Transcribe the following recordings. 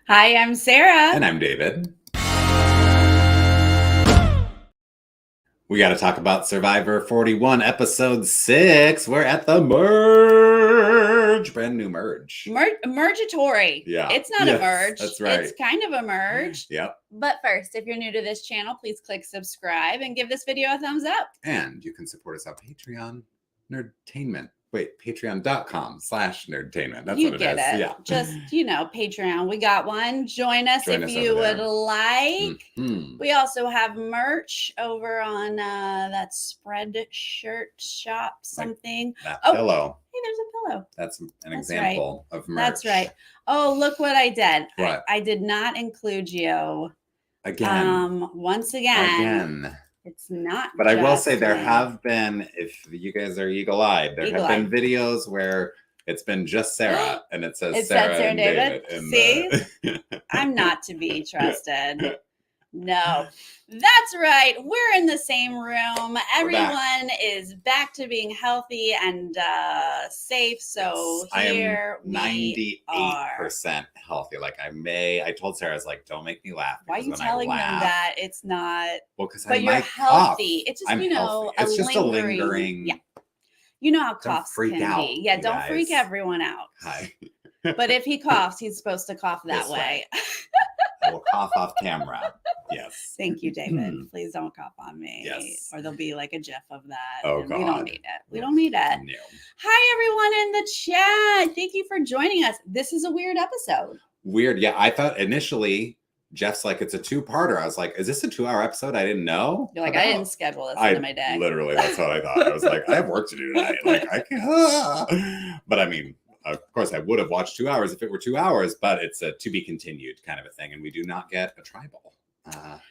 Hi, I'm Sarah. And I'm David. We got to talk about Survivor 41, episode 6. We're at the merge. Brand new merge. Mergatory. Yeah. It's not a merge. That's right. It's kind of a merge. Yep. But first, if you're new to this channel, please click subscribe and give this video a thumbs up. And you can support us on Patreon, Nerdtainment. Wait, patreon.com/nerdtainment. That's You what it get is. it. Yeah. Just, Patreon. We got one. Join us if you would like. Mm-hmm. We also have merch over on that Spreadshirt shop something. That pillow. Hey, there's a pillow. That's an example of merch. That's right. Oh, look what I did. What? I did not include you. Again. Once again. Again. It's not. But I will say there have been, if you guys are eagle-eyed, there have been videos where it's been just Sarah and it says Sarah and David. See? I'm not to be trusted. No, that's right. We're in the same room. Everyone is back to being healthy and safe. So here we are. 98% healthy. Like I told Sarah, I was like, don't make me laugh. Why are you telling them that it's not? Well, because you're healthy. It's just, it's just a lingering. Yeah. You know how coughs freak can out, be. Yeah, don't freak everyone out. Hi. But if he coughs, he's supposed to cough that way. I will cough off camera. Yes. Thank you, David. Please don't cough on me. Yes. Or there'll be like a gif of that. Oh, God. We don't need it. We don't need it. No. Hi, everyone in the chat. Thank you for joining us. This is a weird episode. Weird. Yeah, I thought initially Jeff's like, it's a two-parter. I was like, is this a 2-hour episode? I didn't know. You're like, I didn't schedule this into my day. Literally, that's what I thought. I was like, I have work to do tonight. Like, I can't. But I mean, of course, I would have watched 2 hours if it were 2 hours, but it's a to be continued kind of a thing. And we do not get a tribal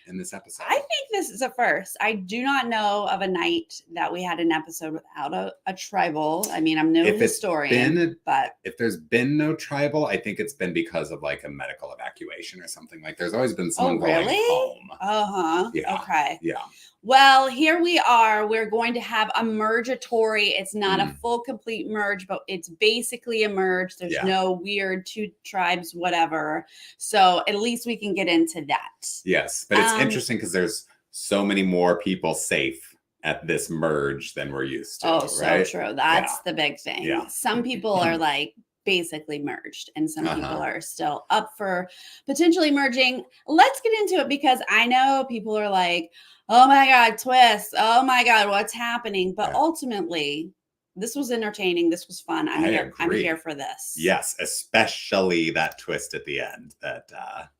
in this episode. I think this is a first. I do not know of a night that we had an episode without a tribal. I mean, I'm no historian, but if there's been no tribal, I think it's been because of like a medical evacuation or something. Like there's always been someone going home. Uh-huh. Yeah. Okay. Yeah. Well, here we are. We're going to have a mergatory. It's not a full, complete merge, but it's basically a merge. There's no weird two tribes, whatever. So at least we can get into that. Yes, but it's interesting because there's so many more people safe at this merge than we're used to. Oh, so true. That's the big thing. Yeah. Some people are like basically merged and some people are still up for potentially merging. Let's get into it because I know people are like, oh my God, twist. Oh my God, what's happening? But ultimately, this was entertaining. This was fun. I'm here for this. Yes, especially that twist at the end that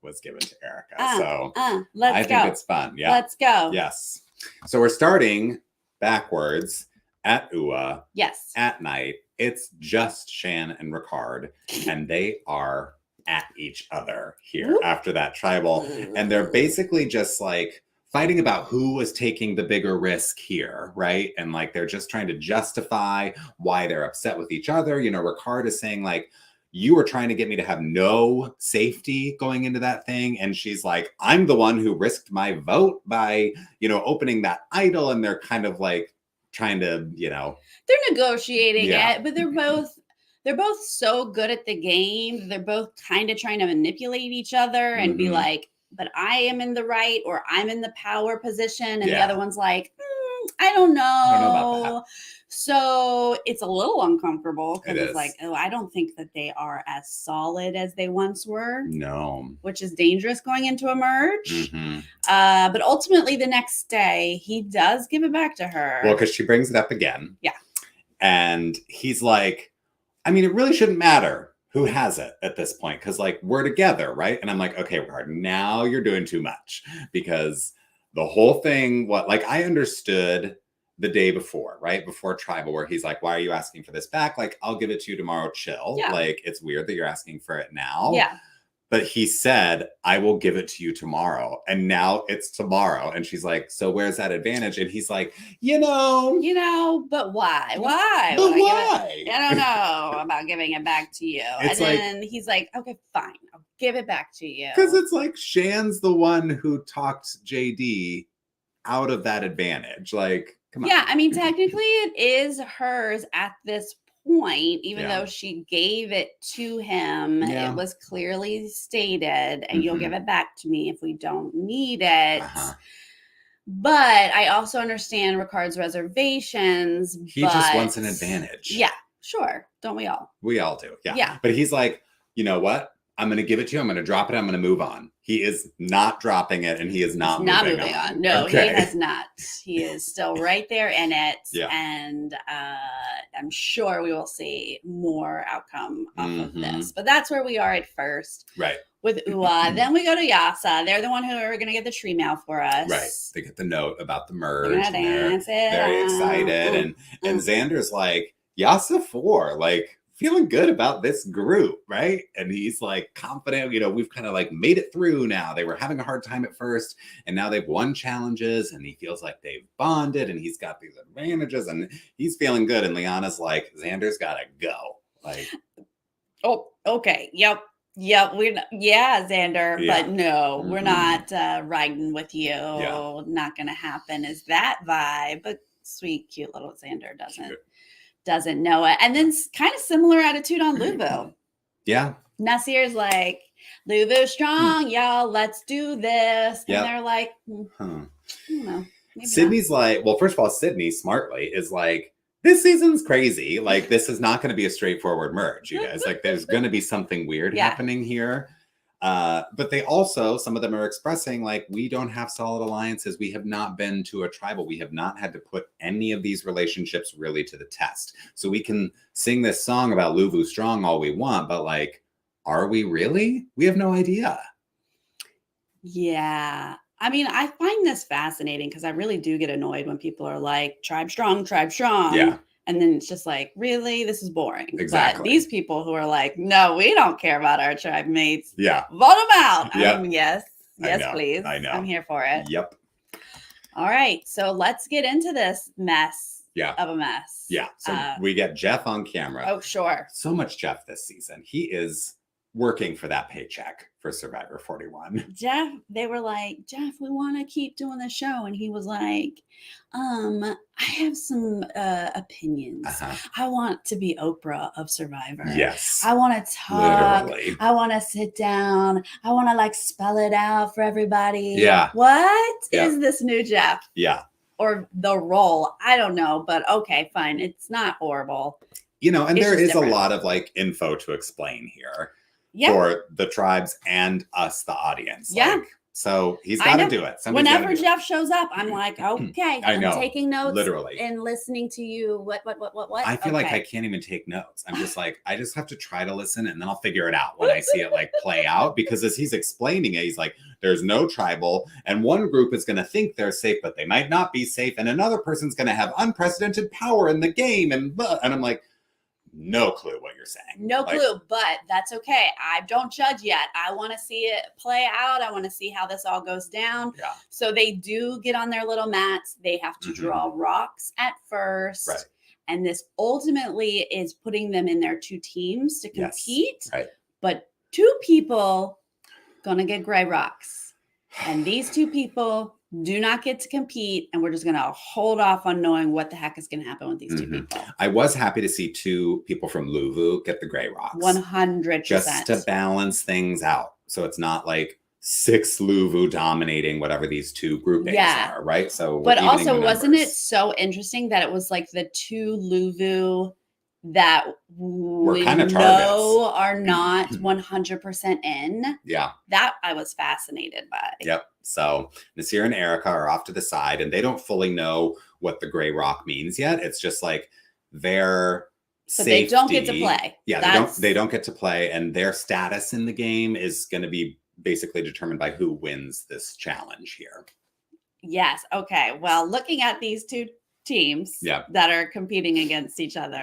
was given to Erika. I think it's fun. Yeah. Let's go. Yes. So we're starting backwards at Ua. Yes. At night. It's just Shan and Ricard, and they are at each other here after that tribal. And they're basically just like fighting about who was taking the bigger risk here, right? And like they're just trying to justify why they're upset with each other. You know, Ricard is saying like, you were trying to get me to have no safety going into that thing. And she's like, I'm the one who risked my vote by, opening that idol. And they're kind of like trying to, they're negotiating it, but they're both so good at the game. They're both kind of trying to manipulate each other and be like, but I am in the right or I'm in the power position. And the other one's like, I don't know. I don't know about that. So it's a little uncomfortable because it's like, oh, I don't think that they are as solid as they once were. No. Which is dangerous going into a merge. But ultimately the next day he does give it back to her. Well, because she brings it up again. Yeah. And he's like, I mean, it really shouldn't matter who has it at this point because like we're together, right? And I'm like, okay, Ricard, now you're doing too much because the whole thing, I understood the day before, right? Before tribal, where he's like, why are you asking for this back? Like, I'll give it to you tomorrow, chill. Yeah. Like, it's weird that you're asking for it now. Yeah. But he said, I will give it to you tomorrow. And now it's tomorrow. And she's like, so where's that advantage? And he's like, but why? Why? But why? I don't know about giving it back to you. It's and then he's like, okay, fine. I'll give it back to you. Because it's like Shan's the one who talked JD out of that advantage. Like, come on. Yeah, I mean, technically it is hers at this point, even Yeah. though she gave it to him. Yeah. It was clearly stated, and you'll Mhm. give it back to me if we don't need it. Uh-huh. But I also understand Ricard's reservations. He just wants an advantage. Yeah, sure. Don't we all? We all do. Yeah. Yeah. But he's like, you know what? I'm going to give it to you. I'm going to drop it. I'm going to move on. He is not dropping it, and he is not moving on. No, Okay. he has not. He is still right there in it. Yeah. And I'm sure we will see more outcome off of Mhm. this. But that's where we are at first. Right. With Ua. Then we go to Yasa. They're the one who are going to get the tree mail for us. Right. They get the note about the merge. They're And gonna they're dance it very out. excited. And Xander's like, Yasa 4, like, feeling good about this group, right? And he's like confident, you know, we've kind of like made it through now. They were having a hard time at first, and now they've won challenges, and he feels like they've bonded, and he's got these advantages, and he's feeling good. And Liana's like, Xander's gotta go. Like, oh, okay. Yep. Xander, Yeah. but no, we're Mhm. not riding with you. Yeah. Not gonna happen is that vibe. But sweet, cute little Xander doesn't know it. And then kind of similar attitude on Luvu. yeah. Nasir's like, Luvu strong, y'all, let's do this. And Yep. they're like, Huh. I don't know. Maybe Sydney's like, well, first of all, Sydney smartly is like, this season's crazy. Like, this is not going to be a straightforward merge, you guys. Like, there's going to be something weird happening here. But they also, some of them are expressing, like, we don't have solid alliances. We have not been to a tribal. We have not had to put any of these relationships really to the test. So we can sing this song about Luvu strong all we want, but like, are we really? We have no idea. Yeah. I mean, I find this fascinating because I really do get annoyed when people are like, tribe strong, tribe strong. Yeah. And then it's just like, really? This is boring. Exactly. But these people who are like, no, we don't care about our tribe mates. Yeah. Vote them out. Yep. I mean, yes, know, please. I know. I'm here for it. Yep. All right. So let's get into this mess of a mess. Yeah. So we get Jeff on camera. Oh, sure. So much Jeff this season. He is working for that paycheck for Survivor 41. Jeff, they were like, Jeff, we want to keep doing the show. And he was like, I have some opinions. I want to be Oprah of Survivor. Yes. I want to talk. Literally. I want to sit down. I want to like spell it out for everybody. Yeah. What is this new Jeff? Yeah. Or the role? I don't know, but okay, fine. It's not horrible. You know, and It's there just is different. a lot of like info to explain here. Yeah. For the tribes and us, the audience. Yeah. Like, so he's got to do it. Whenever Jeff shows up, I'm like, okay, I know. I'm taking notes. Literally. And listening to you. What? I feel like I can't even take notes. I'm just like, I just have to try to listen, and then I'll figure it out when I see it like play out. Because as he's explaining it, he's like, there's no tribal, and one group is going to think they're safe, but they might not be safe. And another person's going to have unprecedented power in the game. And I'm like, no clue what you're saying. No clue, but that's okay. I don't judge yet. I want to see it play out. I want to see how this all goes down. Yeah. So they do get on their little mats. They have to draw rocks at first. Right. And this ultimately is putting them in their two teams to compete. Yes. Right. But two people gonna get gray rocks. And these two people do not get to compete, and we're just going to hold off on knowing what the heck is going to happen with these two people. I was happy to see two people from Luvu get the gray rocks. 100%. Just to balance things out. So it's not like 6 Luvu dominating whatever these two groupings are, right? So, but also, wasn't it so interesting that it was like the two Luvu that we know are not 100% in? Yeah. That I was fascinated by. Yep. So Nasir and Erika are off to the side, and they don't fully know what the gray rock means yet. It's just like their safety. They don't get to play. Yeah, they don't get to play, and their status in the game is going to be basically determined by who wins this challenge here. Yes. Okay. Well, looking at these two teams that are competing against each other.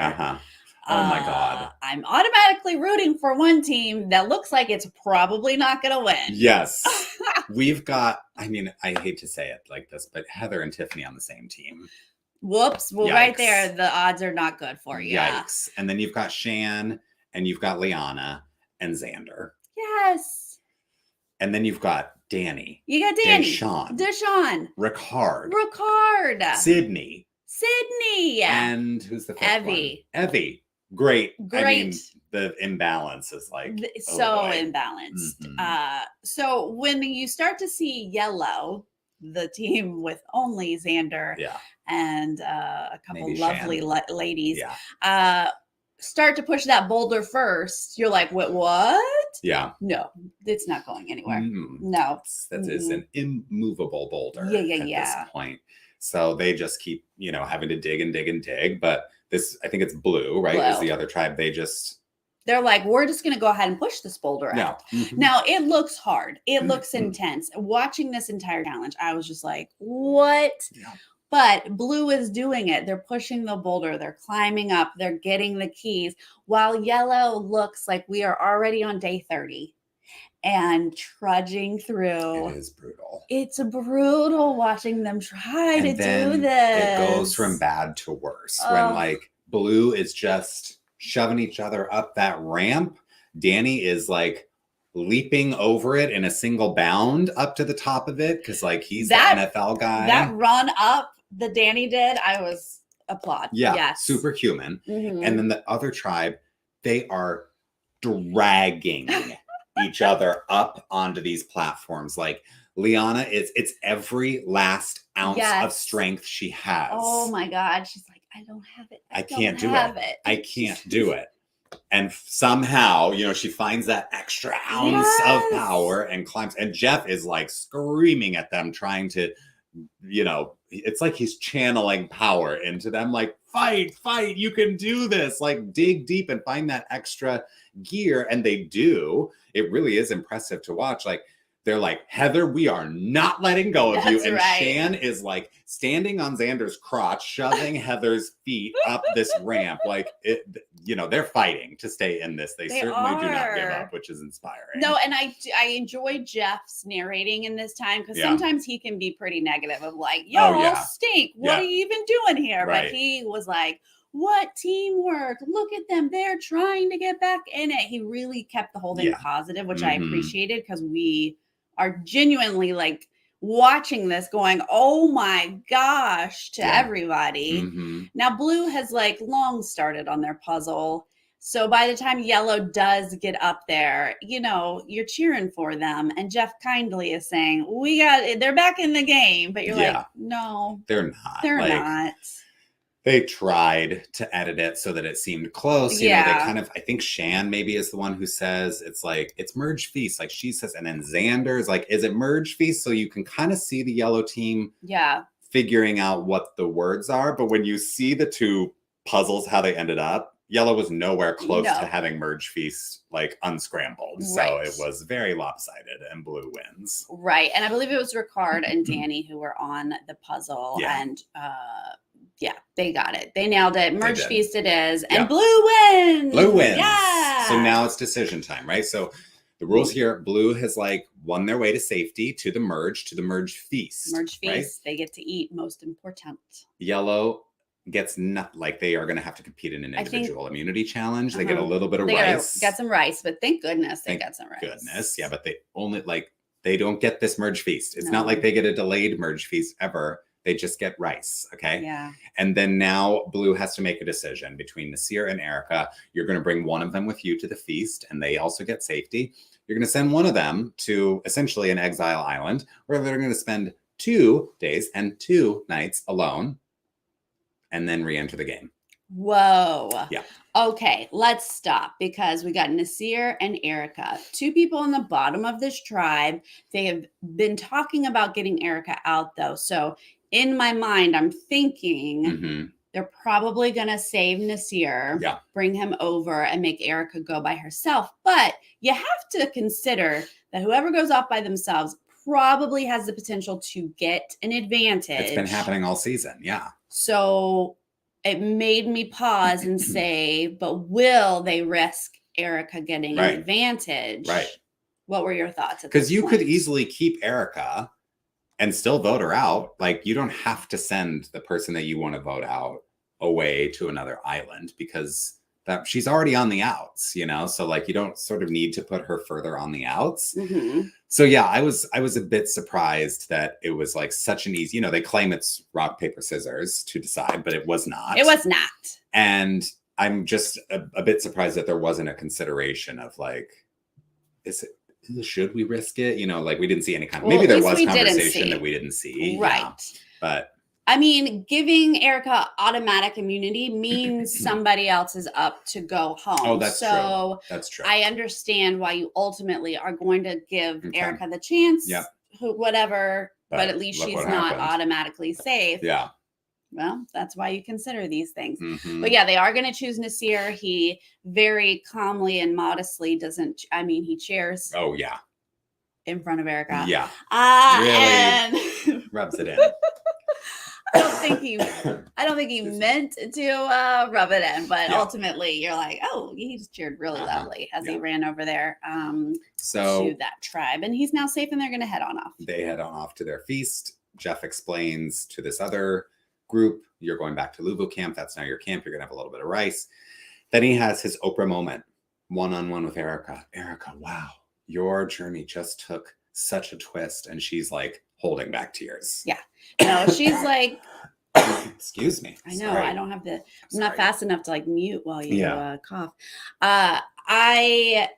Oh my God. I'm automatically rooting for one team that looks like it's probably not going to win. Yes. We've got, I mean, I hate to say it like this, but Heather and Tiffany on the same team. Whoops. Well, right there, the odds are not good for you. Yikes. And then you've got Shan, and you've got Liana and Xander. Yes. And then you've got Danny. You got Danny. Deshawn. Ricard. Sydney. Sydney. And who's the fifth one? Evie. great. Great. I mean, the imbalance is like so imbalanced. So when you start to see yellow, the team with only Xander and a couple Maybe lovely ladies, Yeah. Start to push that boulder first, you're like, what? Yeah. No, it's not going anywhere. No. That is an immovable boulder at this point. So they just keep, having to dig and dig and dig. But this, I think it's Blue, right? Is the other tribe. They're like, we're just going to go ahead and push this boulder out. Now, it looks hard. It looks intense. Watching this entire challenge, I was just like, what? Yeah. But Blue is doing it. They're pushing the boulder. They're climbing up. They're getting the keys. While Yellow looks like we are already on day 30 and trudging through. It is brutal. It's brutal watching them try to do this. It goes from bad to worse. When Blue is just shoving each other up that ramp. Danny is leaping over it in a single bound up to the top of it because he's the NFL guy. That run up that Danny did, I was applaud. Yeah, yes. Superhuman. And then the other tribe, they are dragging each other up onto these platforms. Liana it's every last ounce of strength she has. Oh my God. She's like, I don't have it. I can't do it. I can't do it. And somehow, she finds that extra ounce of power and climbs. And Jeff is screaming at them, trying to, it's like he's channeling power into them. Fight, you can do this. Dig deep and find that extra gear. And they do. It really is impressive to watch. They're like, Heather, we are not letting go of you. And Shan is standing on Xander's crotch, shoving Heather's feet up this ramp. They're fighting to stay in this. They certainly do not give up, which is inspiring. No, and I enjoy Jeff's narrating in this time because sometimes he can be pretty negative of y'all stink. What are you even doing here? Right. But he was like, what teamwork? Look at them. They're trying to get back in it. He really kept the whole thing positive, which I appreciated because we are genuinely watching this going, oh my gosh, to everybody. Now Blue has long started on their puzzle. So by the time Yellow does get up there, you're cheering for them. And Jeff kindly is saying, they're back in the game. But you're no, they're not. They're not. They tried to edit it so that it seemed close. They kind of, I think Shan maybe is the one who says it's merge feast. She says, and then Xander is is it merge feast? So you can kind of see the yellow team figuring out what the words are. But when you see the two puzzles, how they ended up, yellow was nowhere close to having merge feast unscrambled. Right. So it was very lopsided and Blue wins. Right. And I believe it was Ricard and Danny who were on the puzzle and they got it. They nailed it. Merge feast it is. And Blue wins. Blue wins. Yeah. So now it's decision time, right? So the rules here, Blue has won their way to safety to the merge feast. Merge feast. Right? They get to eat, most important. Yellow gets not they are going to have to compete in an individual immunity challenge. They get a little bit of rice. Got some rice, but thank goodness they got some rice. Goodness. Yeah, but they only they don't get this merge feast. It's not like they get a delayed merge feast ever. They just get rice, okay? Yeah. And then now Blue has to make a decision between Nasir and Erika. You're going to bring one of them with you to the feast, and they also get safety. You're going to send one of them to essentially an exile island, where they're going to spend 2 days and 2 nights alone, and then re-enter the game. Whoa. Yeah. Okay, let's stop because we got Nasir and Erika, 2 people on the bottom of this tribe. They have been talking about getting Erika out, though. So in my mind, I'm thinking they're probably going to save Nasir, bring him over, and make Erika go by herself. But you have to consider that whoever goes off by themselves probably has the potential to get an advantage. It's been happening all season, yeah. So it made me pause and say, but will they risk Erika getting an advantage? Right. What were your thoughts? Because you could easily keep Erika and still vote her out. You don't have to send the person that you want to vote out away to another island because that she's already on the outs, So you don't sort of need to put her further on the outs. So yeah, I was a bit surprised that it was such an easy, they claim it's rock, paper, scissors to decide, but it was not. It was not. And I'm just a bit surprised that there wasn't a consideration of like, should we risk it? You know, like we didn't see any kind of, maybe there was conversation that we didn't see. Right. Yeah, but I mean, giving Erika automatic immunity means somebody else is up to go home. Oh, that's true. That's true. I understand why you ultimately are going to give Erika the chance, whatever, but at least she's not automatically safe. Yeah. Well, that's why you consider these things. Mm-hmm. But yeah, they are going to choose Nasir. He very calmly and modestly he cheers. Oh, yeah. In front of Erika. Yeah. Really and rubs it in. I don't think he meant to rub it in, but ultimately you're like, oh, he just cheered really loudly as he ran over there to that tribe. And he's now safe and they're going to head on off. They head on off to their feast. Jeff explains to this other group, you're going back to Luvu camp. That's now your camp. You're going to have a little bit of rice. Then he has his Oprah moment, one-on-one with Erika. Erika, wow, your journey just took such a twist. And she's like holding back tears. Yeah. No, she's like, excuse me. I know. Sorry. I don't have I'm not fast enough to like mute while you cough. I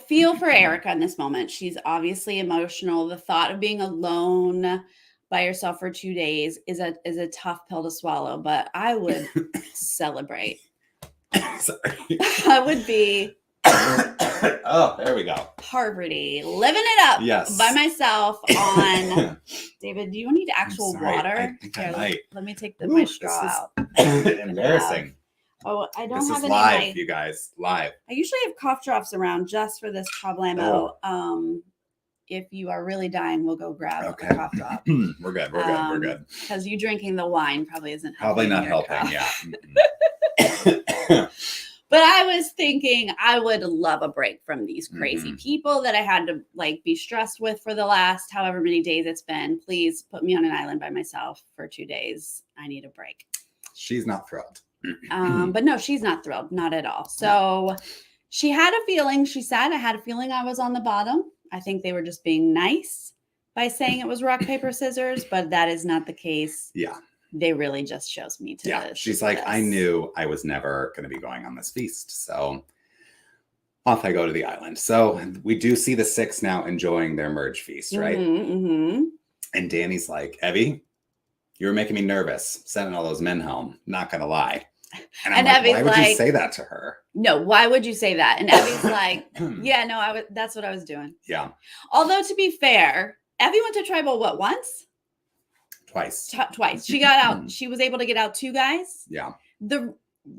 feel for Erika in this moment. She's obviously emotional. The thought of being alone by yourself for 2 days is a tough pill to swallow, but I would celebrate. Sorry. I would be oh, there we go. Poverty, living it up by myself on David, do you need actual water? I think I might. Let me take my straw out. Embarrassing. I don't this have is any live, you guys. Live. I usually have cough drops around just for this problemo. If you are really dying, we'll go grab a cough drop. We're good. Because you drinking the wine probably isn't helping. Probably not helping, yeah. But I was thinking I would love a break from these crazy people that I had to like be stressed with for the last however many days it's been. Please put me on an island by myself for 2 days. I need a break. She's not thrilled. But no, she's not thrilled. Not at all. So she had a feeling. She said, I had a feeling I was on the bottom. I think they were just being nice by saying it was rock, paper, scissors, but that is not the case. Yeah. They really just chose me to. Yeah. She's like, I knew I was never going to be going on this feast. So off I go to the island. So we do see the 6 now enjoying their merge feast, right? Mm-hmm. And Danny's like, Evie, you were making me nervous sending all those men home. Not going to lie. And I'm like, why would you say that to her? No, why would you say that? And Evie's like, yeah, no, that's what I was doing. Yeah. Although to be fair, Evie went to tribal once? Twice. Twice. She got out. She was able to get out 2 guys. Yeah. The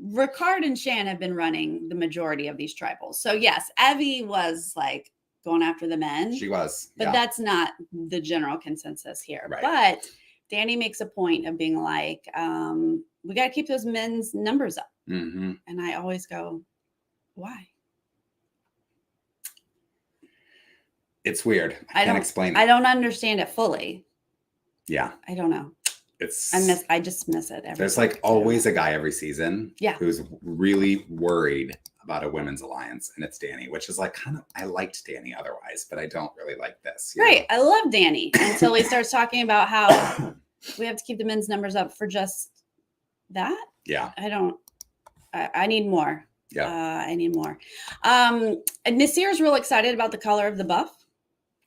Ricard and Shan have been running the majority of these tribals. So yes, Evie was like going after the men. She was. But that's not the general consensus here. Right. But Danny makes a point of being like, we got to keep those men's numbers up. Mm-hmm. And I always go, why? It's weird. I can't explain it. I don't understand it fully. Yeah. I don't know. I just miss it. There's like always a guy every season who's really worried about a women's alliance, and it's Danny, which is like kind of, I liked Danny otherwise, but I don't really like this. Right. I love Danny until he starts talking about how we have to keep the men's numbers up for just that. Yeah. I need more. Yeah. I need more. Nasir's real excited about the color of the buff.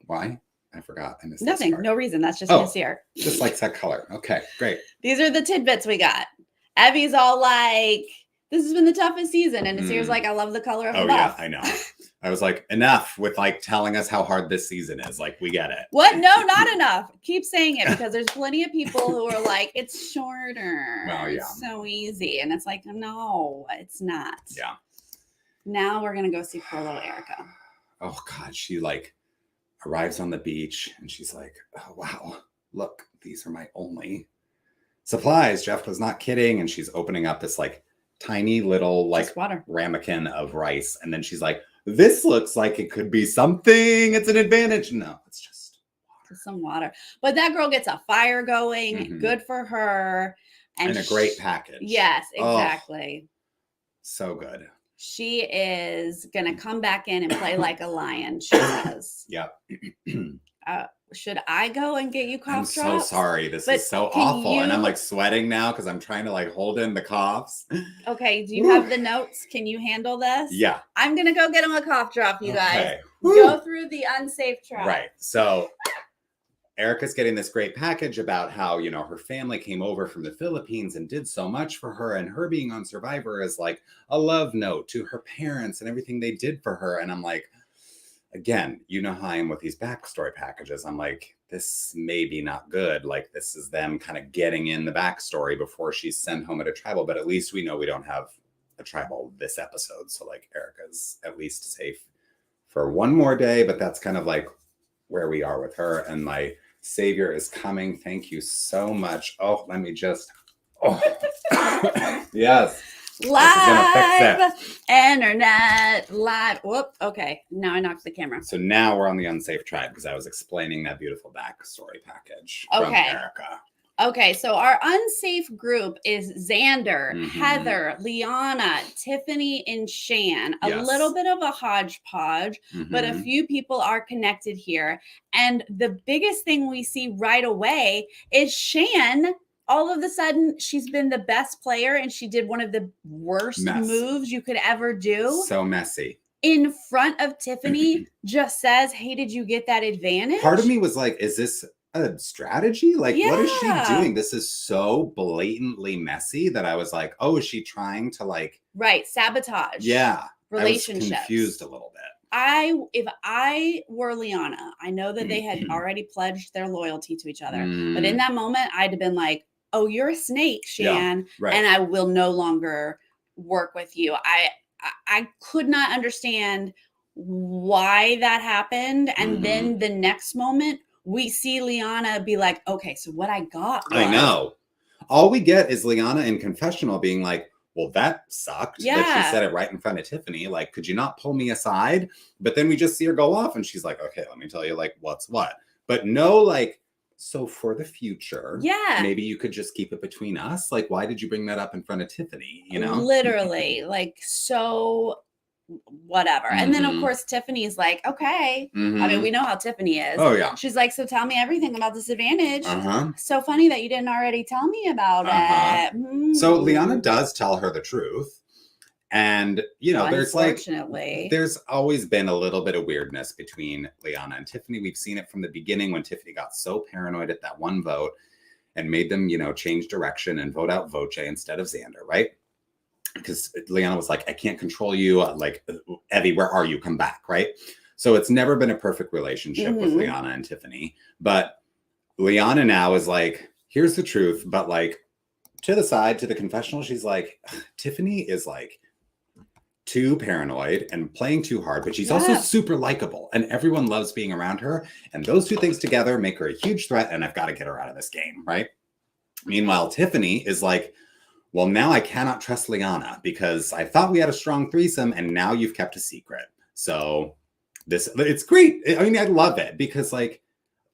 Why? I forgot. I missed nothing. No reason. That's just Nasir. Just likes that color. Okay, great. These are the tidbits we got. Evie's all like, this has been the toughest season. And Nasir's like, I love the color of the buff. Yeah, I know. I was like, enough with like telling us how hard this season is. Like, we get it. What? No, not enough. Keep saying it because there's plenty of people who are like, it's shorter. Well, yeah. It's so easy. And it's like, no, it's not. Yeah. Now we're going to go see poor little Erika. Oh, God. She like arrives on the beach and she's like, oh, wow, look, these are my only supplies. Jeff was not kidding. And she's opening up this like tiny little like ramekin of rice. And then she's like, this looks like it could be something. It's an advantage. No, it's just water. Some water. But that girl gets a fire going. Mm-hmm. Good for her. And a great package. Yes, exactly. Oh, so good. She is going to come back in and play like a lion, she says. Yep. should I go and get you cough I'm drops? so sorry. This But is so can awful. And I'm you- like sweating now because I'm trying to like hold in the coughs. Okay, do you have the notes? Can you handle this? Yeah. I'm gonna go get him a cough drop, you guys. Okay. Go through the unsafe tribe. Right. So Erika's getting this great package about how, you know, her family came over from the Philippines and did so much for her. And her being on Survivor is like a love note to her parents and everything they did for her. And I'm like, again, you know how I am with these backstory packages. I'm like, this may be not good. Like, this is them kind of getting in the backstory before she's sent home at a tribal. But at least we know we don't have a tribal this episode. So, like, Erika's at least safe for one more day. But that's kind of like where we are with her. And my savior is coming. Thank you so much. Oh, let me just. Oh, yes. Live internet live. Whoop. Okay. Now I knocked the camera. So now we're on the unsafe tribe because I was explaining that beautiful backstory package from Erika. Okay, so our unsafe group is Xander, Heather, Liana, Tiffany, and Shan. A little bit of a hodgepodge, but a few people are connected here. And the biggest thing we see right away is Shan. All of a sudden, she's been the best player, and she did one of the worst moves you could ever do. So messy. In front of Tiffany, just says, hey, did you get that advantage? Part of me was like, is this a strategy? Like, what is she doing? This is so blatantly messy that I was like, oh, is she trying to like... Right, sabotage. Yeah. Relationships. I was confused a little bit. If I were Liana, I know that they had already pledged their loyalty to each other. But in that moment, I'd have been like, oh, you're a snake, Shan, and I will no longer work with you. I could not understand why that happened. And then the next moment, we see Liana be like, okay, so what I got was... I know. All we get is Liana in confessional being like, well, that sucked. Yeah. That she said it right in front of Tiffany. Like, could you not pull me aside? But then we just see her go off and she's like, okay, let me tell you, like, what's what. But no, like, so for the future, maybe you could just keep it between us. Like, why did you bring that up in front of Tiffany? You know? Literally, like, so whatever. And then, of course, Tiffany's like, okay. I mean, we know how Tiffany is. Oh, yeah. She's like, so tell me everything about this advantage. So funny that you didn't already tell me about it. So Liana does tell her the truth. And, you know, there's always been a little bit of weirdness between Liana and Tiffany. We've seen it from the beginning when Tiffany got so paranoid at that one vote and made them, you know, change direction and vote out Voce instead of Xander, right? Because Liana was like, I can't control you. Like, Evie, where are you? Come back, right? So it's never been a perfect relationship with Liana and Tiffany. But Liana now is like, here's the truth. But like, to the side, to the confessional, she's like, Tiffany is like too paranoid and playing too hard, but she's also super likable. And everyone loves being around her. And those two things together make her a huge threat. And I've got to get her out of this game, right? Meanwhile, Tiffany is like, well, now I cannot trust Liana because I thought we had a strong threesome and now you've kept a secret. So it's great. I mean, I love it because like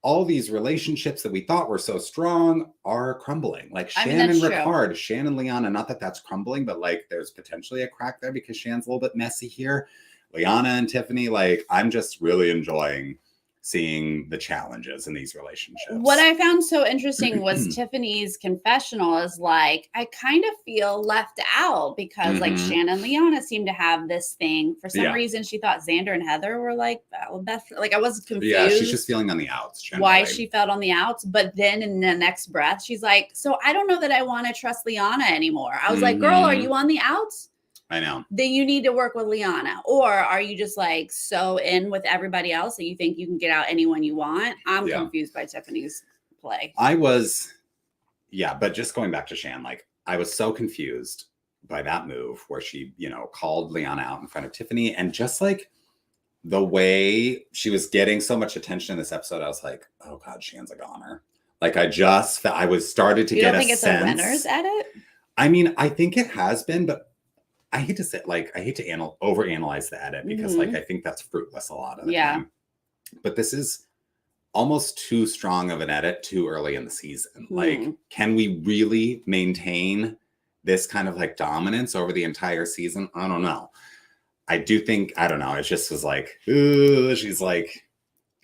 all these relationships that we thought were so strong are crumbling. Like Shan and Ricard, Shan and Liana, not that that's crumbling, but like there's potentially a crack there because Shan's a little bit messy here. Liana and Tiffany, like I'm just really enjoying seeing the challenges in these relationships. What I found so interesting was Tiffany's confessional is like, I kind of feel left out because like Shan and Liana seem to have this thing. For some reason, she thought Xander and Heather were like best. Like I was confused. Yeah, she's just feeling on the outs. Generally. Why she felt on the outs. But then in the next breath, she's like, so I don't know that I want to trust Liana anymore. I was like, girl, are you on the outs? I know. Then you need to work with Liana. Or are you just like so in with everybody else that you think you can get out anyone you want? I'm confused by Tiffany's play. I was, but just going back to Shan, like I was so confused by that move where she, you know, called Liana out in front of Tiffany and just like the way she was getting so much attention in this episode, I was like, oh God, Shan's a goner. Like I started to get a sense. You don't think it's a winner's edit? I mean, I think it has been, but I hate to say, like, I hate to overanalyze the edit because, like, I think that's fruitless a lot of the time. But this is almost too strong of an edit too early in the season. Like, can we really maintain this kind of, like, dominance over the entire season? I don't know. I don't know. It just was like, ooh, she's like,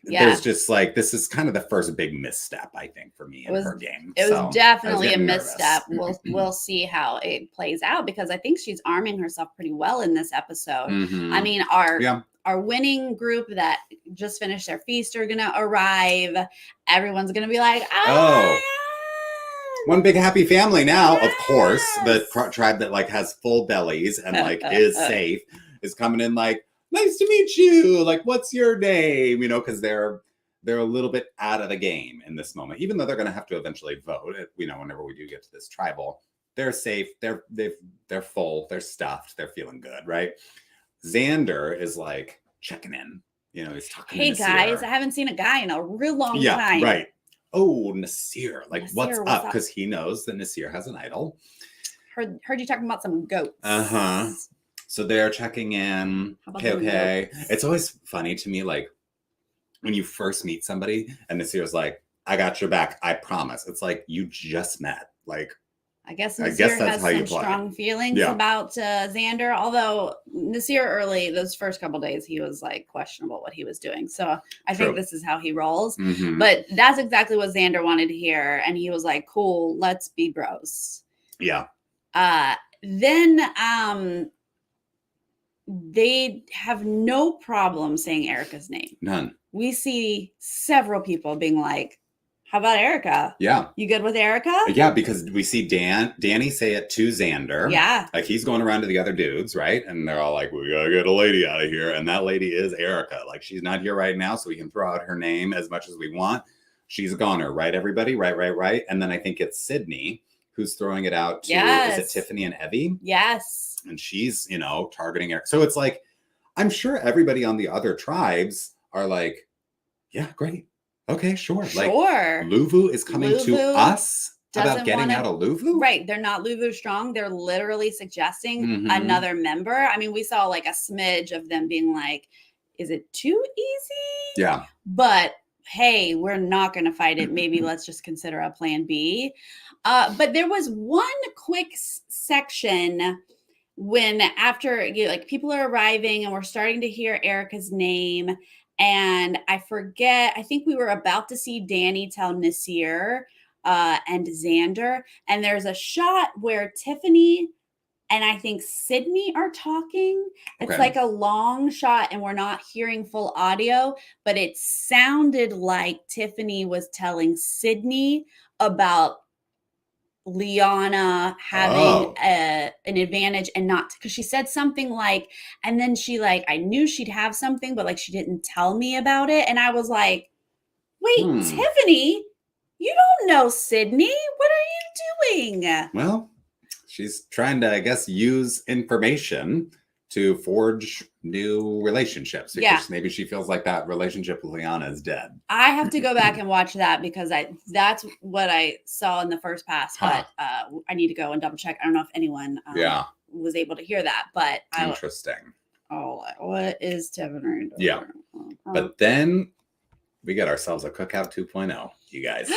there's just like, this is kind of the first big misstep, I think, for me in her game. It was definitely a misstep. Nervous. We'll see how it plays out, because I think she's arming herself pretty well in this episode. I mean, our winning group that just finished their feast are gonna arrive. Everyone's gonna be like, oh. One big happy family now, of course. The tribe that like has full bellies and like is safe is coming in like, nice to meet you. Like, what's your name? You know, because they're a little bit out of the game in this moment, even though they're going to have to eventually vote. You know, whenever we do get to this tribal, they're safe. They're full. They're stuffed. They're feeling good, right? Xander is like checking in. You know, he's talking. Hey guys, I haven't seen a guy in a real long time. Yeah, right. Oh, Nasir, like Nasir, what's up? Because he knows that Nasir has an idol. Heard you talking about some goats. So they're checking in. Okay. It's always funny to me, like when you first meet somebody and Nasir's like, I got your back, I promise. It's like, you just met. Like, I guess Nasir has some strong feelings about Xander. Although Nasir early, those first couple days, he was like questionable what he was doing. So I think this is how he rolls. But that's exactly what Xander wanted to hear. And he was like, cool, let's be bros. Yeah. Then they have no problem saying Erika's name. None. We see several people being like, how about Erika? Yeah. You good with Erika? Yeah, because we see Danny say it to Xander. Yeah. Like he's going around to the other dudes, right? And they're all like, we gotta get a lady out of here. And that lady is Erika. Like she's not here right now, so we can throw out her name as much as we want. She's a goner, right, everybody? Right. And then I think it's Sydney who's throwing it out to, is it Tiffany and Evie? Yes. And she's, you know, targeting Erika. So it's like, I'm sure everybody on the other tribes are like, yeah, great. Okay, sure. Like, Luvu is coming to us about getting out of Luvu? Right. They're not Luvu strong. They're literally suggesting another member. I mean, we saw like a smidge of them being like, is it too easy? Yeah. But hey, we're not going to fight it. Maybe let's just consider a plan B. But there was one quick section when after like people are arriving and we're starting to hear Erika's name. And I forget, I think we were about to see Danny tell Nasir and Xander. And there's a shot where Tiffany and I think Sydney are talking. It's like a long shot and we're not hearing full audio, but it sounded like Tiffany was telling Sydney about Liana having an advantage and not, because she said something like, and then she like, I knew she'd have something, but like she didn't tell me about it. And I was like, wait, Tiffany, you don't know Sydney. What are you doing? Well, she's trying to, I guess, use information to forge new relationships because maybe she feels like that relationship with Liana is dead. I have to go back and watch that because that's what I saw in the first pass, but I need to go and double check. I don't know if anyone was able to hear that, but interesting. What is Tiffany? Yeah. But then we got ourselves a Cookout 2.0, you guys.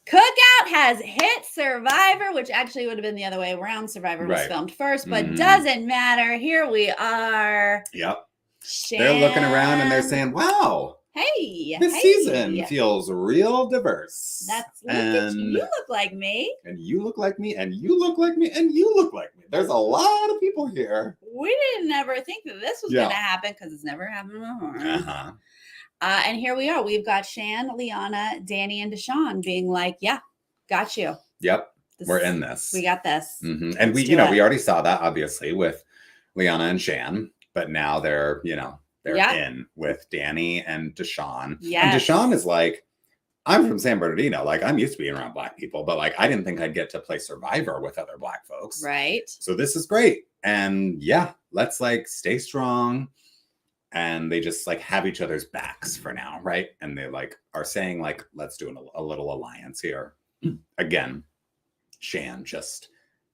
Cookout has hit Survivor, which actually would have been the other way around. Survivor was filmed first, but doesn't matter. Here we are. Yep. They're looking around and they're saying, wow. Hey. This season feels real diverse. Look at you. You look like me. And you look like me. And you look like me. And you look like me. There's a lot of people here. We didn't ever think that this was going to happen because it's never happened before. And here we are. We've got Shan, Liana, Danny, and Deshawn being like, yeah, got you. Yep. We're in this. We got this. And we already saw that obviously with Liana and Shan, but now they're in with Danny and Deshawn. Yes. And Deshawn is like, I'm from San Bernardino. Like, I'm used to being around Black people, but like, I didn't think I'd get to play Survivor with other Black folks. Right. So this is great. And yeah, let's like stay strong. And they just like have each other's backs for now, right? And they like are saying like, let's do a little alliance here. Again, Shan just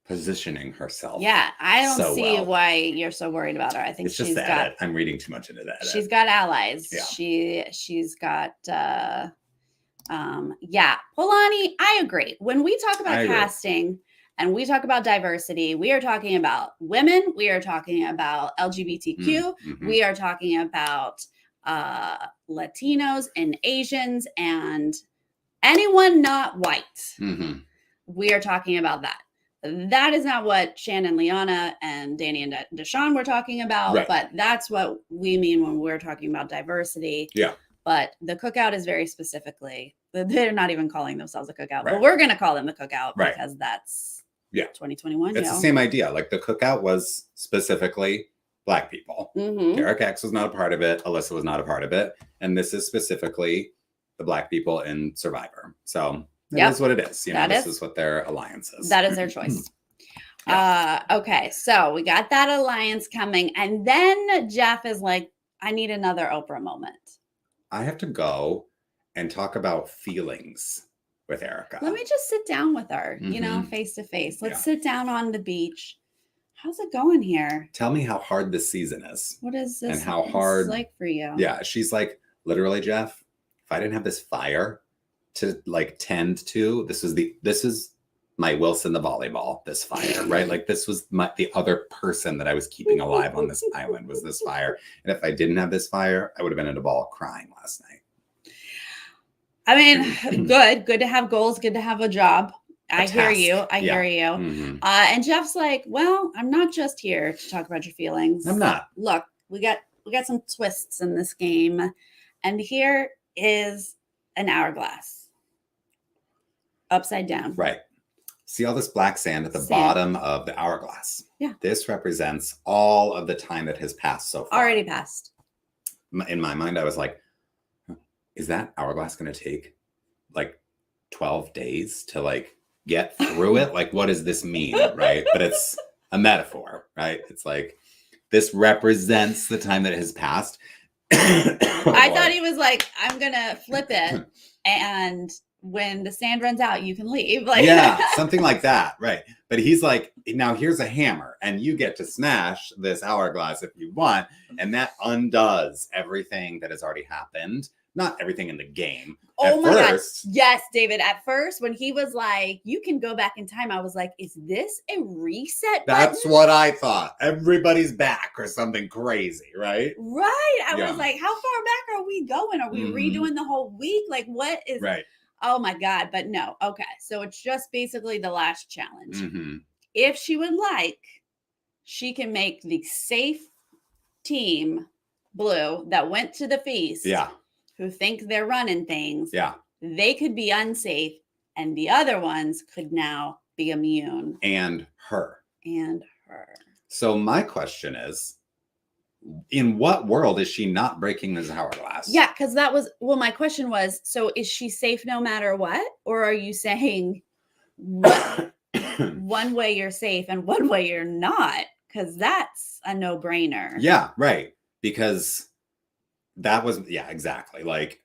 positioning herself. Yeah, I don't see why you're so worried about her. I think it's just the edit. I'm reading too much into that. She's got allies. Yeah. She's got Polani, I agree. When we talk about casting and we talk about diversity, we are talking about women, we are talking about LGBTQ, we are talking about Latinos and Asians and anyone not white. Mm-hmm. We are talking about that. That is not what Shannon, Liana, and Danny and Deshawn were talking about, Right. but that's what we mean when we're talking about diversity. Yeah. But the Cookout is very specifically, they're not even calling themselves a Cookout, Right. but we're going to call them the Cookout Right. because that's 2021. It's the same idea. Like the Cookout was specifically Black people. Derek X was not a part of it. Alyssa was not a part of it. And this is specifically the Black people in Survivor. So it is what it is. This is what their alliance is. That is their choice. Okay, so we got that alliance coming. And then Jeff is like, I need another Oprah moment. I have to go and talk about feelings with Erika. Let me just sit down with her, face to face. Let's sit down on the beach. How's it going here? Tell me how hard this season is. What is this? And how hard like for you? Yeah, she's like, literally, Jeff, if I didn't have this fire to like tend to, this is my Wilson the volleyball, this fire, right? Like this was the other person that I was keeping alive on this island was this fire. And if I didn't have this fire, I would have been in a ball crying last night. I mean, good to have goals, good to have a job. I hear you. Mm-hmm. And Jeff's like, well, I'm not just here to talk about your feelings. I'm not. Look, we got some twists in this game. And here is an hourglass. Upside down. Right. See all this black sand at the bottom of the hourglass? Yeah. This represents all of the time that has passed so far. Already passed. In my mind, I was like, is that hourglass going to take like 12 days to like get through it? Like, what does this mean? Right. But it's a metaphor, right? It's like, this represents the time that has passed. I thought he was like, I'm going to flip it. And when the sand runs out, you can leave. Like, yeah, something like that. Right. But he's like, now here's a hammer and you get to smash this hourglass if you want. And that undoes everything that has already happened. Not everything in the game. Oh my God. Yes, David. At first, when he was like, you can go back in time, I was like, is this a reset button? That's what I thought. Everybody's back or something crazy, right? Right. I was like, how far back are we going? Are we redoing the whole week? Like, what is... Right. Oh my God. But no. Okay. So it's just basically the last challenge. If she would like, she can make the safe team blue that went to the feast. Yeah. Who think they're running things. Yeah. They could be unsafe and the other ones could now be immune. And her. So my question is, in what world is she not breaking this hourglass? Yeah, because my question was, so is she safe no matter what? Or are you saying one way you're safe and one way you're not? Because that's a no-brainer. Yeah, right. Because that was, exactly. Like,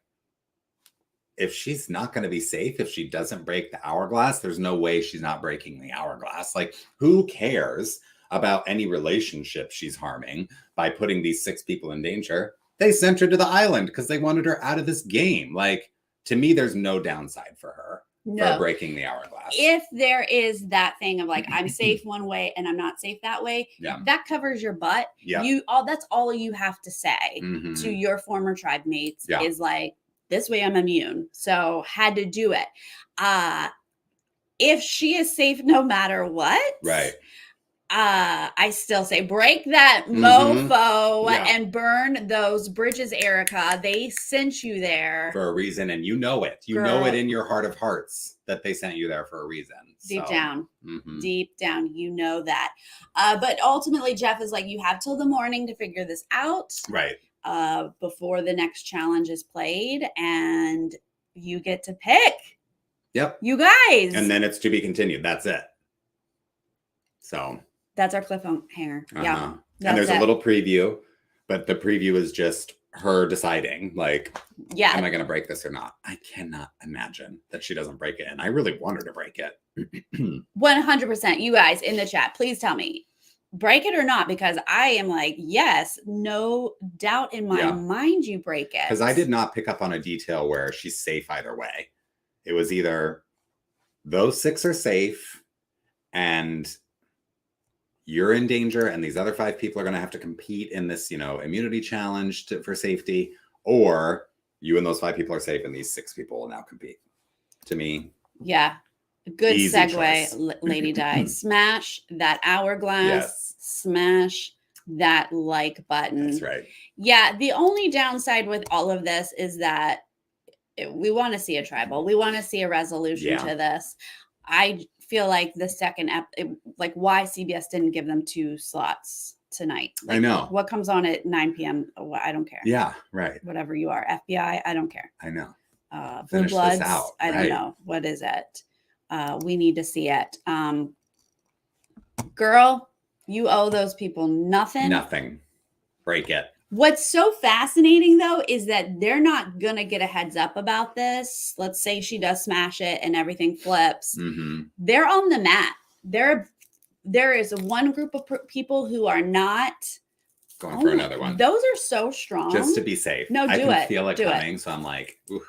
if she's not going to be safe, if she doesn't break the hourglass, there's no way she's not breaking the hourglass. Like, who cares about any relationship she's harming by putting these 6 people in danger? They sent her to the island because they wanted her out of this game. Like, to me, there's no downside for her for breaking the hourglass. If there is that thing of like, I'm safe one way and I'm not safe that way, that covers your butt. Yeah. That's all you have to say to your former tribe mates is like, this way I'm immune. So had to do it. If she is safe no matter what. Right. I still say break that mofo and burn those bridges, Erika. They sent you there for a reason, and you know it. You know it in your heart of hearts that they sent you there for a reason. Deep down, you know that. But ultimately, Jeff is like, you have till the morning to figure this out, right? Before the next challenge is played, and you get to pick. Yep, you guys, and then it's to be continued. That's it. So. That's our cliffhanger. Yeah. And there's a little preview, but the preview is just her deciding, like, am I going to break this or not? I cannot imagine that she doesn't break it. And I really want her to break it. 100%. You guys in the chat, please tell me, break it or not? Because I am like, yes, no doubt in my mind you break it. Because I did not pick up on a detail where she's safe either way. It was either those 6 are safe and you're in danger and these other 5 people are going to have to compete in this, immunity challenge for safety, or you and those 5 people are safe and these 6 people will now compete. To me, yeah. Good easy choice. segue, Lady Di. Smash that hourglass, Yes. smash that like button. That's right. Yeah, the only downside with all of this is that we want to see a tribal. We want to see a resolution to this. I feel like the second like why CBS didn't give them 2 slots tonight. Like, I know. what comes on at 9 p.m. I don't care. Yeah, right. Whatever you are, FBI, I don't care. I know. Blue Bloods, I don't know. What is it? We need to see it. Girl, you owe those people nothing. Nothing. Break it. What's so fascinating, though, is that they're not going to get a heads up about this. Let's say she does smash it and everything flips. Mm-hmm. They're on the mat. There is one group of people who are not going for another one. Those are so strong. Just to be safe. No, I can feel it coming, so I'm like, oof.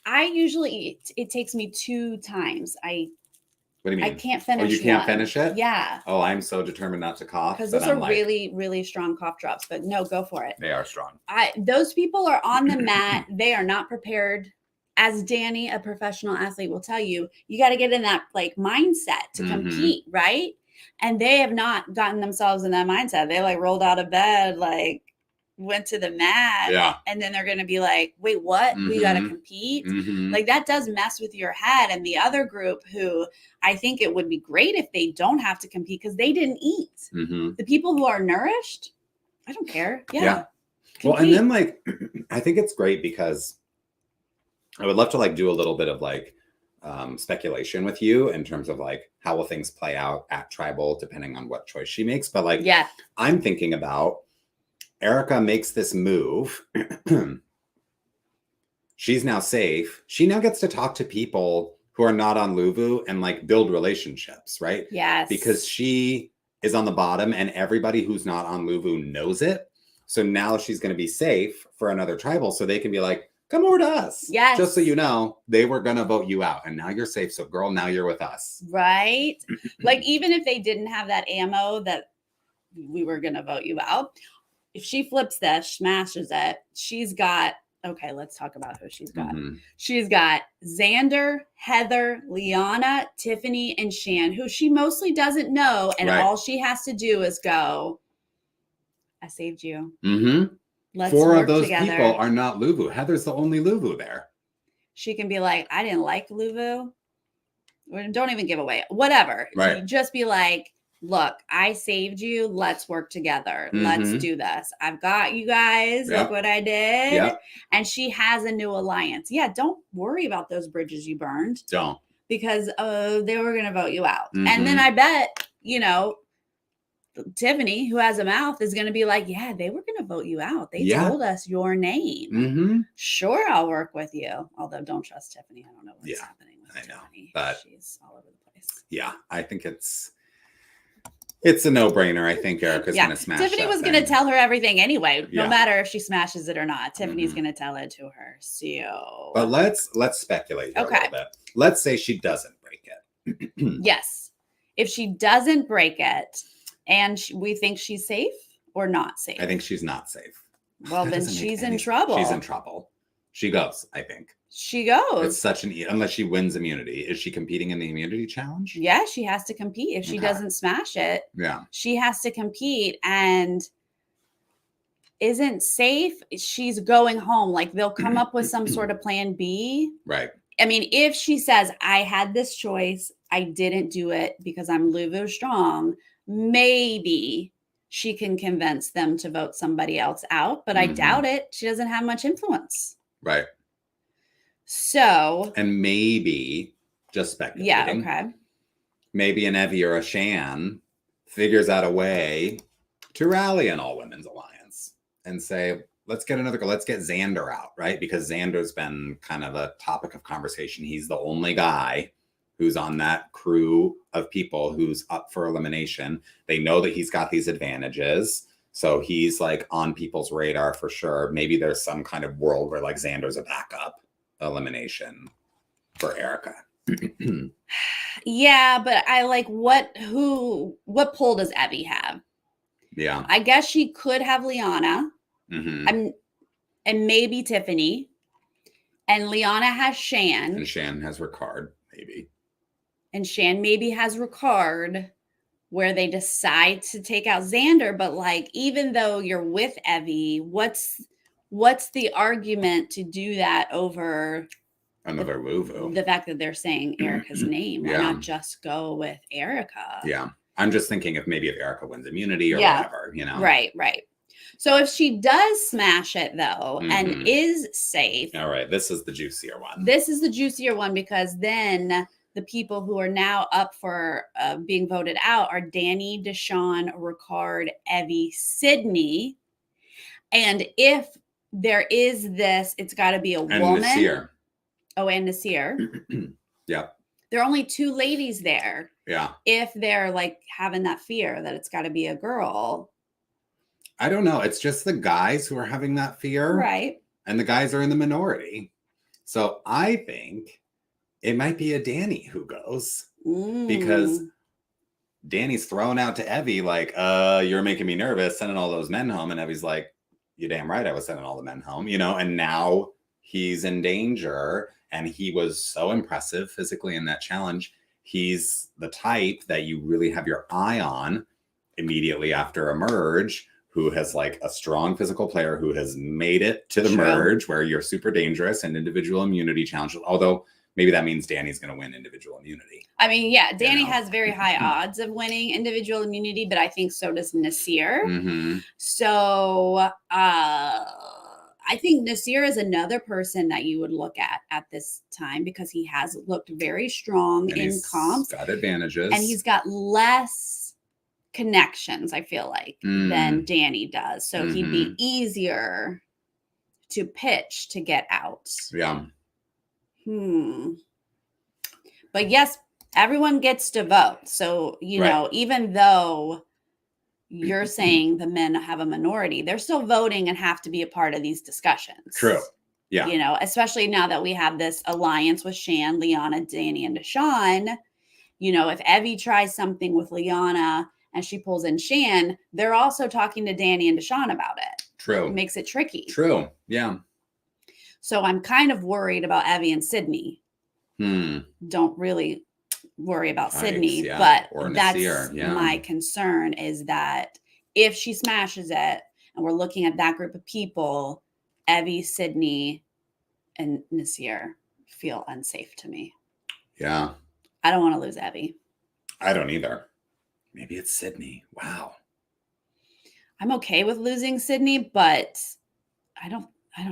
I usually, it takes me 2 times. What do you mean? I can't finish. Oh, you can't finish it? Yeah. Oh, I'm so determined not to cough. Because those are really, really strong cough drops. But no, go for it. They are strong. Those people are on the mat. They are not prepared. As Danny, a professional athlete, will tell you, you got to get in that like mindset to compete, right? And they have not gotten themselves in that mindset. They like rolled out of bed, like went to the mat, and then they're going to be like, wait, what? We got to compete. Like that does mess with your head. And the other group who I think it would be great if they don't have to compete because they didn't eat. The people who are nourished, I don't care. Yeah. Well, and then like, I think it's great because I would love to like do a little bit of like speculation with you in terms of like how will things play out at tribal depending on what choice she makes. But like, I'm thinking about Erika makes this move. She's now safe. She now gets to talk to people who are not on Luvu and like build relationships, right? Yes. Because she is on the bottom and everybody who's not on Luvu knows it. So now she's going to be safe for another tribal. So they can be like, come over to us. Yes. Just so you know, they were going to vote you out and now you're safe. So girl, now you're with us. Right. Like even if they didn't have that ammo that we were going to vote you out, if she flips this, smashes it, she's got, okay, let's talk about who she's got. She's got Xander, Heather, Liana, Tiffany, and Shan, who she mostly doesn't know. And all she has to do is go, I saved you. Let's 4 work of those together. people are not Luvu. Heather's the only Luvu there. She can be like, I didn't like Luvu. Don't even give away. Whatever. Right. Just be like, look, I saved you. Let's work together. Let's do this. I've got you guys. Look what I did. And she has a new alliance. Yeah, don't worry about those bridges you burned. Don't. Because they were going to vote you out. And then I bet, Tiffany, who has a mouth, is going to be like, yeah, they were going to vote you out. They told us your name. Sure, I'll work with you. Although don't trust Tiffany. I don't know what's happening with Tiffany. But she's all over the place. Yeah, I think it's a no-brainer. I think Erika's going to smash Tiffany was going to tell her everything anyway, no matter if she smashes it or not. Tiffany's going to tell it to her. So, but let's speculate here a little bit. Let's say she doesn't break it. Yes. If she doesn't break it and we think she's safe or not safe. I think she's not safe. Well, then she's in trouble. She's in trouble. She goes, I think. She goes. It's such unless she wins immunity. Is she competing in the immunity challenge? Yeah, she has to compete. If she doesn't smash it, she has to compete and isn't safe. She's going home. Like they'll come up with some sort of plan B. Right. I mean, if she says, I had this choice, I didn't do it because I'm Luvu strong, maybe she can convince them to vote somebody else out. But I doubt it. She doesn't have much influence. Right. So. And maybe, just speculating. Yeah, okay. Maybe an Evie or a Shan figures out a way to rally an all-women's alliance and say, let's get another girl. Let's get Xander out, right? Because Xander's been kind of a topic of conversation. He's the only guy who's on that crew of people who's up for elimination. They know that he's got these advantages. So he's like on people's radar for sure. Maybe there's some kind of world where like Xander's a backup elimination for Erika. Yeah, but I like what pull does Evie have? Yeah. I guess she could have Liana. And and maybe Tiffany. And Liana has Shan. And Shan has Ricard, maybe. And Shan maybe has Ricard, where they decide to take out Xander. But like, even though you're with Evie, what's the argument to do that over another woo-woo? The fact that they're saying Erika's name. Why Yeah. not just go with Erika? Yeah. I'm just thinking if Erika wins immunity or whatever, you know? Right. So if she does smash it though, and is safe. All right. This is the juicier one. This is the juicier one because then the people who are now up for being voted out are Danny, Deshawn, Ricard, Evie, Sydney. And if there is this, it's got to be a woman. Nasir. Oh, and Nasir. Yep. There are only 2 ladies there. Yeah. If they're like having that fear that it's got to be a girl. I don't know. It's just the guys who are having that fear. Right. And the guys are in the minority. So I think it might be a Danny who goes. Because Danny's thrown out to Evie like, you're making me nervous sending all those men home. And Evie's like, you're damn right I was sending all the men home, you know, and now he's in danger. And he was so impressive physically in that challenge. He's the type that you really have your eye on immediately after a merge, who has like a strong physical player who has made it to the merge where you're super dangerous and individual immunity challenges. Although maybe that means Danny's going to win individual immunity. I mean, yeah, Danny has very high odds of winning individual immunity, but I think so does Nasir. So I think Nasir is another person that you would look at this time because he has looked very strong And in he's comps. got advantages. And he's got less connections, I feel like, than Danny does. So he'd be easier to pitch to get out. Yeah. But yes, everyone gets to vote. So, you know, even though you're saying the men have a minority, they're still voting and have to be a part of these discussions. True. Yeah. You know, especially now that we have this alliance with Shan, Liana, Danny, and Deshawn. You know, if Evie tries something with Liana and she pulls in Shan, they're also talking to Danny and Deshawn about it. True. It makes it tricky. True. Yeah. So I'm kind of worried about Evie and Sydney. Don't really worry about Sydney, but that's my concern is that if she smashes it and we're looking at that group of people, Evie, Sydney, and Nasir feel unsafe to me. Yeah. I don't want to lose Evie. I don't either. Maybe it's Sydney. Wow. I'm okay with losing Sydney, but I don't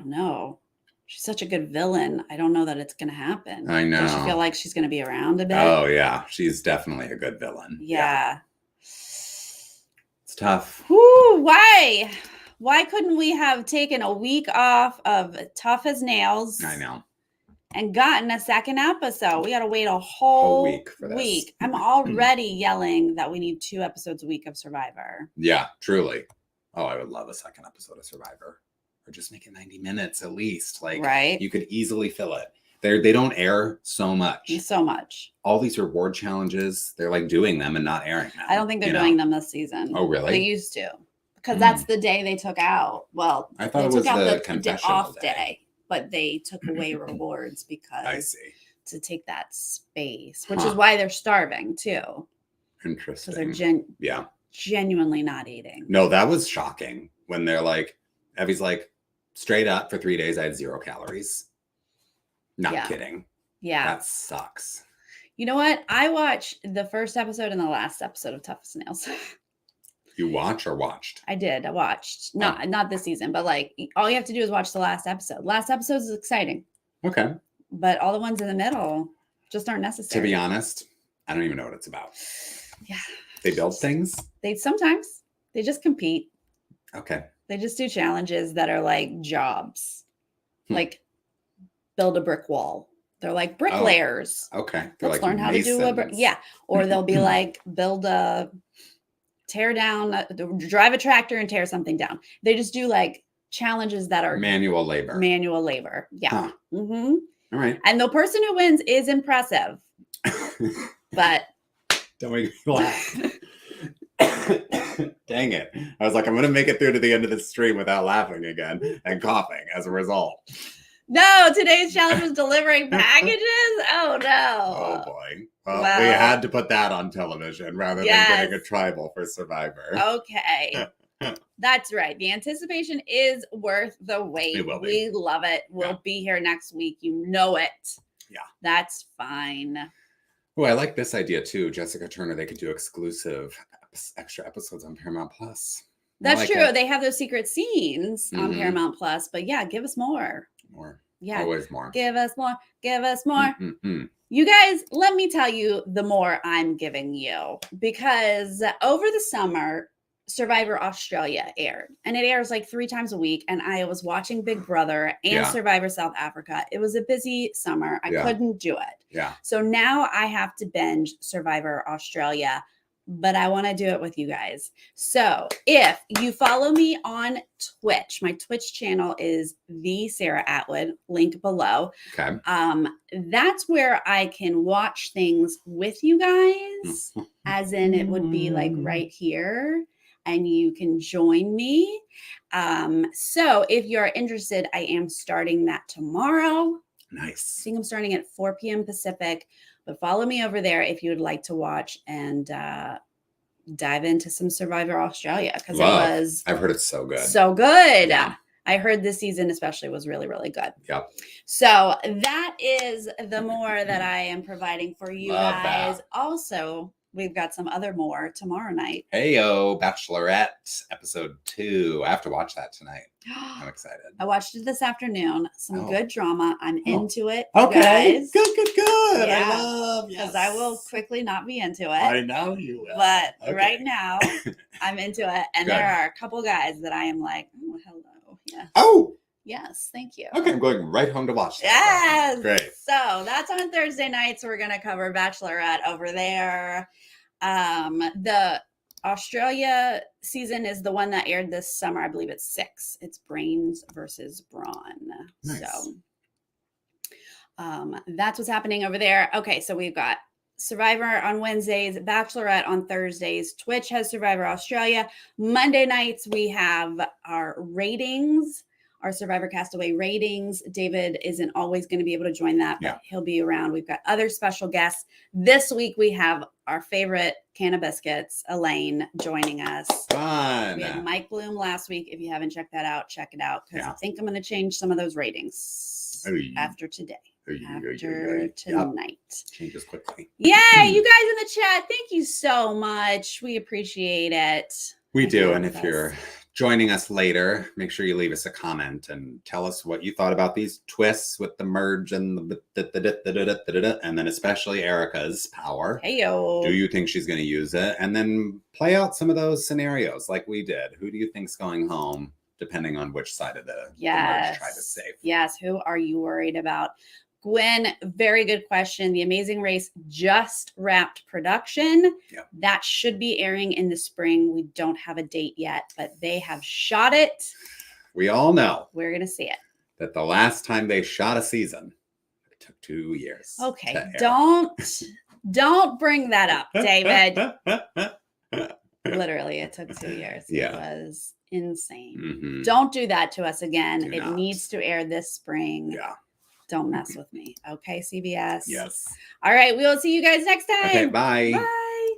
know. She's such a good villain. I don't know that it's going to happen. I know. Does she feel like she's going to be around a bit? Oh, yeah. She's definitely a good villain. Yeah. It's tough. Whoo, why? Why couldn't we have taken a week off of Tough as Nails? I know. And gotten a second episode? We got to wait a whole week for this. I'm already yelling that we need 2 episodes a week of Survivor. Yeah, truly. Oh, I would love a second episode of Survivor. Or just make it 90 minutes at least. Like, you could easily fill it. They don't air so much. All these reward challenges, they're like doing them and not airing them. I don't think they're doing them this season. Oh, really? They used to. Because that's the day they took out. Well, I thought it was the confessional off day. But they took away rewards because I see. To take that space, which is why they're starving too. Interesting. Because they're genuinely not eating. No, that was shocking when they're like, Evie's like, straight up for 3 days, I had 0 calories. Not kidding. Yeah. That sucks. You know what? I watched the first episode and the last episode of Tough as Nails. You watch or watched? I did. I watched. Not this season, but like all you have to do is watch the last episode. Last episode is exciting. Okay. But all the ones in the middle just aren't necessary. To be honest, I don't even know what it's about. Yeah. They build things? They just compete. Okay. They just do challenges that are like jobs. Like build a brick wall. They're like bricklayers. Okay. Let's learn how to do a brick. Yeah. Or they'll be like tear down, drive a tractor and tear something down. They just do like challenges that are manual labor. Yeah. Huh. All right. And the person who wins is impressive. But don't make me laugh. Dang it. I was like, I'm going to make it through to the end of the stream without laughing again and coughing as a result. No, today's challenge was delivering packages. Oh no. Oh boy. Well, we had to put that on television rather than getting a tribal for Survivor. Okay. That's right. The anticipation is worth the wait. It will be. We love it. We'll be here next week. You know it. Yeah. That's fine. Oh, I like this idea too. Jessica Turner, they could do exclusive extra episodes on Paramount Plus. That's true. They have those secret scenes on Paramount Plus, but yeah, give us more. More. Yeah. Always more. Give us more. Give us more. You guys, let me tell you the more I'm giving you, because over the summer, Survivor Australia aired, and it airs like 3 times a week. And I was watching Big Brother and Survivor South Africa. It was a busy summer. I couldn't do it. Yeah. So now I have to binge Survivor Australia, but I want to do it with you guys. So if you follow me on Twitch, my Twitch channel is the Sarah Atwood, link below. Okay. That's where I can watch things with you guys, as in it would be like right here, and you can join me. So if you're interested, I am starting that tomorrow. Nice. I think I'm starting at 4 p.m. Pacific. But follow me over there if you would like to watch and dive into some Survivor Australia, because I've heard it's so good. So good. Yeah. I heard this season especially was really, really good. Yep. So that is the more that I am providing for you guys. That. Also, we've got some other more tomorrow night. Heyo, Bachelorette episode 2. I have to watch that tonight. I'm excited. I watched it this afternoon. Some good drama. I'm into it. Okay. Guys. Good. Yeah. I love. Because I will quickly not be into it. I know you will. But right now, I'm into it. And there are a couple guys that I am like, oh, hello. Yeah. Oh. Yes. Thank you. Okay. I'm going right home to watch that. Yes. Great. So that's on Thursday night. So we're going to cover Bachelorette over there. The Australia season is the one that aired this summer. I believe it's 6. It's Brains versus Brawn. Nice. So that's what's happening over there. Okay, so we've got Survivor on Wednesdays, Bachelorette on Thursdays. Twitch has Survivor Australia. Monday nights, we have our ratings, our Survivor Castaway ratings. David isn't always going to be able to join that, but he'll be around. We've got other special guests. This week, we have our favorite can of biscuits, Elaine, joining us. Fun. We had Mike Bloom last week. If you haven't checked that out, check it out, because I think I'm going to change some of those ratings after today. After tonight. Changes quickly. Yeah, you guys in the chat, thank you so much. We appreciate it. We do. And if you're joining us later, make sure you leave us a comment and tell us what you thought about these twists with the merge and and then especially Erika's power. Heyo. Do you think she's going to use it? And then play out some of those scenarios like we did. Who do you think's going home, depending on which side of the merge try to save? Yes. Who are you worried about? Gwen, very good question. The Amazing Race just wrapped production. Yep. That should be airing in the spring. We don't have a date yet, but they have shot it. We all know. We're going to see it. That the last time they shot a season, it took 2 years. Okay, don't bring that up, David. Literally, it took 2 years. Yeah. It was insane. Mm-hmm. Don't do that to us again. Do it not. Needs to air this spring. Yeah. Don't mess with me. Okay, CBS? Yes. All right, we will see you guys next time. Okay, bye. Bye.